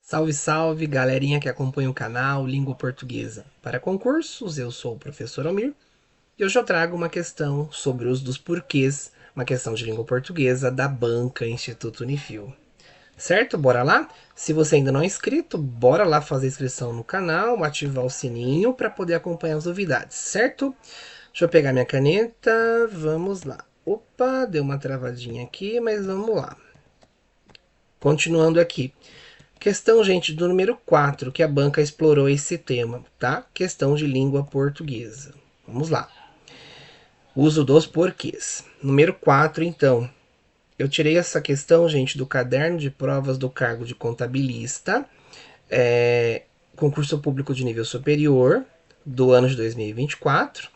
Salve, salve, galerinha que acompanha o canal Língua Portuguesa. Para concursos, eu sou o professor Almir e hoje eu trago uma questão sobre os dos porquês, uma questão de língua portuguesa da banca Instituto Unifil. Certo? Bora lá? Se você ainda não é inscrito, bora lá fazer inscrição no canal, ativar o sininho para poder acompanhar as novidades, certo? Deixa eu pegar minha caneta, vamos lá. Opa, deu uma travadinha aqui, mas vamos lá. Continuando aqui. Questão, gente, do número 4, que a banca explorou esse tema, tá? Questão de língua portuguesa. Vamos lá. Uso dos porquês. Número 4, então. Eu tirei essa questão, gente, do caderno de provas do cargo de contabilista, concurso público de nível superior, do ano de 2024.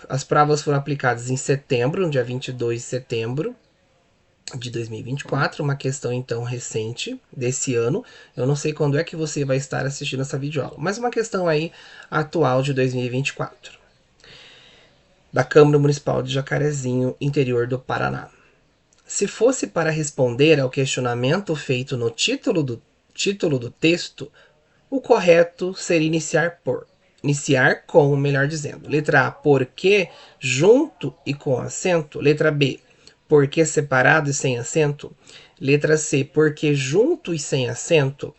As provas foram aplicadas em setembro, no dia 22 de setembro de 2024, uma questão então recente desse ano. Eu não sei quando é que você vai estar assistindo essa videoaula, mas uma questão aí atual de 2024. Da Câmara Municipal de Jacarezinho, interior do Paraná. Se fosse para responder ao questionamento feito no título do texto, o correto seria iniciar com, melhor dizendo, letra A, porque junto e com acento. Letra B, porque separado e sem acento. Letra C, porque junto e sem acento.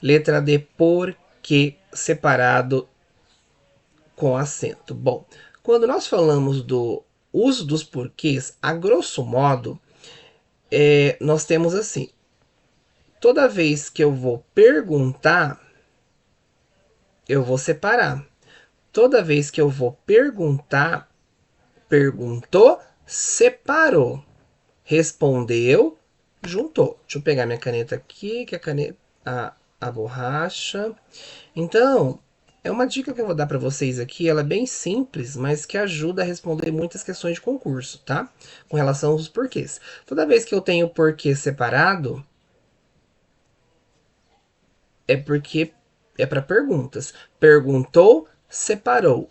Letra D, porque separado com acento. Bom, quando nós falamos do uso dos porquês, a grosso modo, nós temos assim: toda vez que eu vou perguntar, eu vou separar. Toda vez que eu vou perguntar, perguntou, separou. Respondeu, juntou. Deixa eu pegar minha caneta aqui, que a caneta. A borracha. Então, é uma dica que eu vou dar para vocês aqui. Ela é bem simples, mas que ajuda a responder muitas questões de concurso, tá? Com relação aos porquês. Toda vez que eu tenho porquê separado, é porque é para perguntas. Perguntou, separou.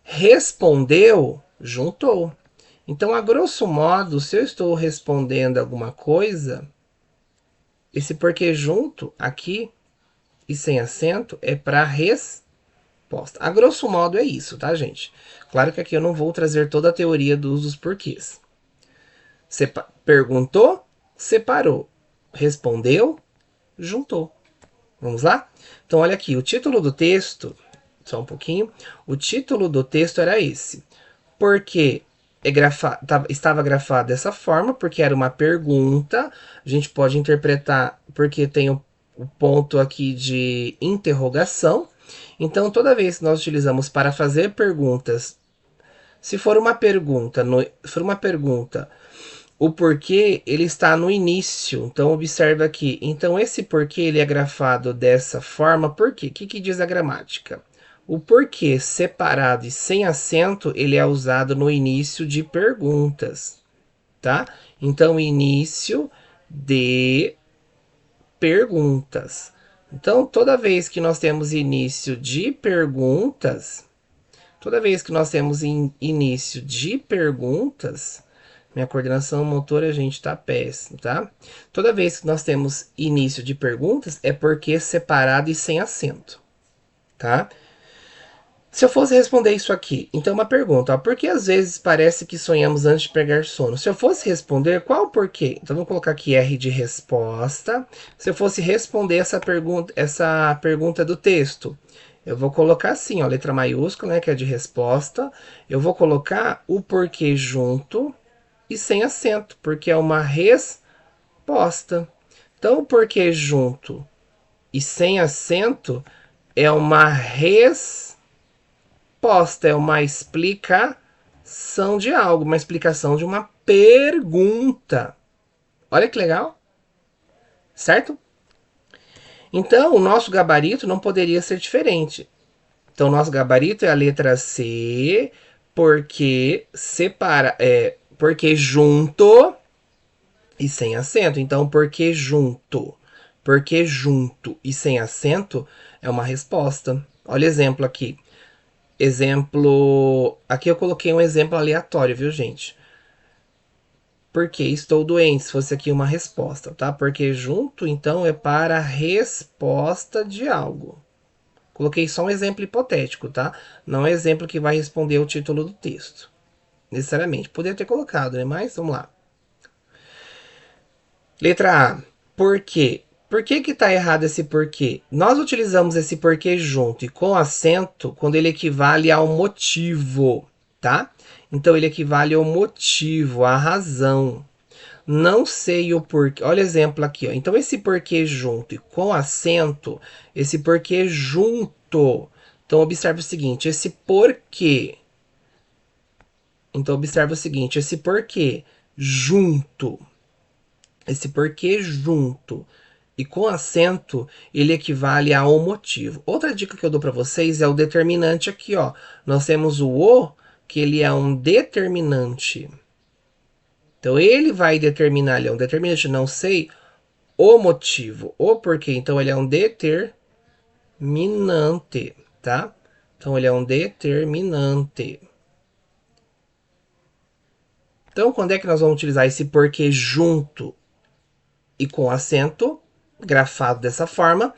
Respondeu, juntou. Então, a grosso modo, se eu estou respondendo alguma coisa, esse porquê junto aqui e sem acento é para resposta. A grosso modo é isso, tá, gente? Claro que aqui eu não vou trazer toda a teoria dos porquês. Perguntou, separou. Respondeu, juntou. Vamos lá? Então, olha aqui, o título do texto, só um pouquinho. O título do texto era esse. Porque estava grafado dessa forma, porque era uma pergunta. A gente pode interpretar porque tem o ponto aqui de interrogação. Então, toda vez que nós utilizamos para fazer perguntas, se for uma pergunta, o porquê ele está no início. Então, observa aqui. Então, esse porquê ele é grafado dessa forma. Por quê? O que diz a gramática? O porquê separado e sem acento, ele é usado no início de perguntas, tá? Então, início de perguntas. Então, toda vez que nós temos início de perguntas, minha coordenação motora, gente, tá péssimo, tá? Toda vez que nós temos início de perguntas, é porque separado e sem acento, tá? Se eu fosse responder isso aqui, então uma pergunta, ó, por que às vezes parece que sonhamos antes de pegar sono? Se eu fosse responder, qual o porquê? Então vamos colocar aqui R de resposta. Se eu fosse responder essa pergunta do texto, eu vou colocar assim, ó, letra maiúscula, né, que é de resposta. Eu vou colocar o porquê junto e sem acento, porque é uma resposta. Então o porquê junto e sem acento é uma resposta, é uma explicação de algo, uma explicação de uma pergunta. Olha que legal, certo? Então, o nosso gabarito não poderia ser diferente. Então, o nosso gabarito é a letra C, porque junto e sem acento. Então, porque junto? Porque junto e sem acento é uma resposta. Olha o exemplo aqui. Exemplo. Aqui eu coloquei um exemplo aleatório, viu, gente? porque estou doente, se fosse aqui uma resposta, tá? Porque junto, então, é para resposta de algo. Coloquei só um exemplo hipotético, tá? Não é exemplo que vai responder o título do texto. Necessariamente. Poderia ter colocado, né? Mas vamos lá. Letra A. Por quê? Por que que tá errado esse porquê? Nós utilizamos esse porquê junto e com acento quando ele equivale ao motivo, tá? Então ele equivale ao motivo, à razão. Não sei o porquê. Olha o exemplo aqui, ó. Então esse porquê junto e com acento, esse porquê junto. Então observe o seguinte, esse porquê. Então observe o seguinte, esse porquê junto, esse porquê junto e com acento, ele equivale a um motivo. Outra dica que eu dou para vocês é o determinante aqui, ó. Nós temos o, que ele é um determinante. Então ele vai determinar, ele é um determinante, não sei o motivo, o porquê. Então ele é um determinante, tá? Então ele é um determinante. Então quando é que nós vamos utilizar esse porquê junto e com acento, grafado dessa forma?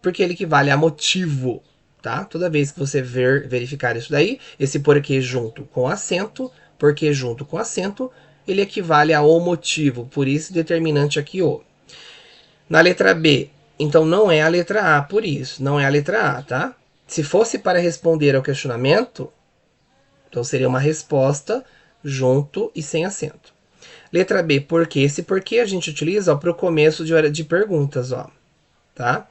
Porque ele equivale a motivo, tá? Toda vez que você verificar isso daí, esse porquê junto com acento, porquê junto com acento, ele equivale a o motivo, por isso determinante aqui o. Na letra B, então não é a letra A, por isso, não é a letra A, tá? Se fosse para responder ao questionamento, então seria uma resposta junto e sem acento. Letra B, porque esse porquê a gente utiliza para o começo de perguntas, ó, tá?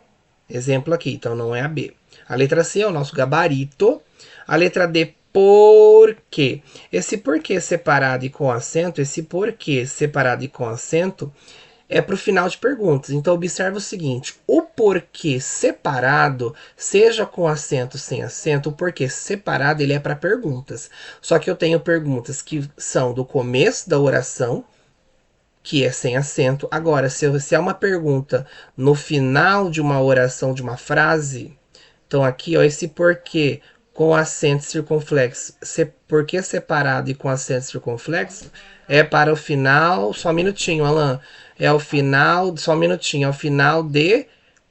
Exemplo aqui, então não é a B. A letra C é o nosso gabarito. A letra D, por quê? Esse porquê separado e com acento, esse porquê separado e com acento é para o final de perguntas. Então observe o seguinte, o porquê separado, seja com acento, sem acento, o porquê separado ele é para perguntas. Só que eu tenho perguntas que são do começo da oração, que é sem acento. Agora, se é uma pergunta no final de uma oração, de uma frase, então aqui, ó, esse porquê com acento circunflexo, porquê separado e com acento circunflexo, é para o final, só um minutinho, Alan, é o final, só um minutinho, é o final de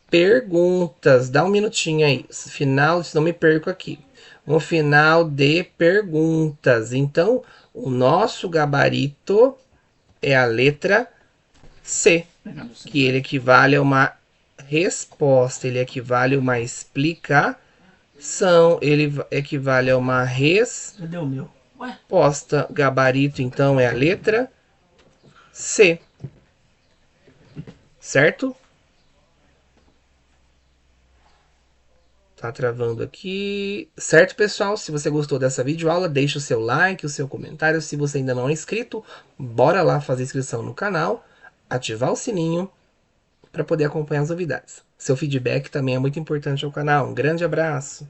perguntas, dá um minutinho aí, final, se não me perco aqui, no final de perguntas. Então, o nosso gabarito é a letra C, que ele equivale a uma resposta, ele equivale a uma explicação, ele equivale a uma resposta. Gabarito, então, é a letra C, certo? Tá travando aqui. Certo, pessoal? Se você gostou dessa videoaula, deixa o seu like, o seu comentário. Se você ainda não é inscrito, bora lá fazer inscrição no canal, ativar o sininho para poder acompanhar as novidades. Seu feedback também é muito importante ao canal. Um grande abraço!